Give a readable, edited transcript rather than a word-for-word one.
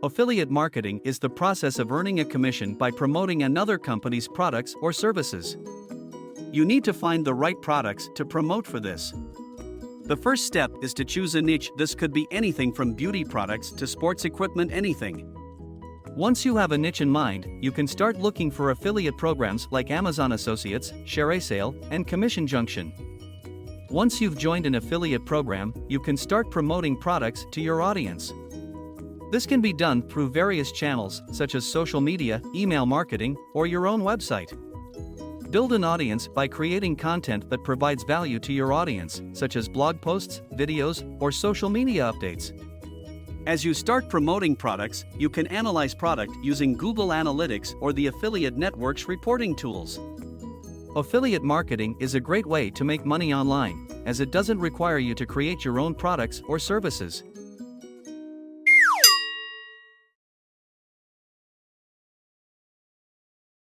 Affiliate marketing is the process of earning a commission by promoting another company's products or services. You need to find the right products to promote for this. The first step is to choose a niche. This could be anything from beauty products to sports equipment, anything. Once you have a niche in mind, you can start looking for affiliate programs like Amazon Associates, ShareASale, and Commission Junction. Once you've joined an affiliate program, you can start promoting products to your audience. This can be done through various channels such as social media, email marketing, or your own website. Build an audience by creating content that provides value to your audience, such as blog posts, videos, or social media updates. As you start promoting products, you can analyze product using Google Analytics or the Affiliate Network's reporting tools. Affiliate marketing is a great way to make money online, as it doesn't require you to create your own products or services.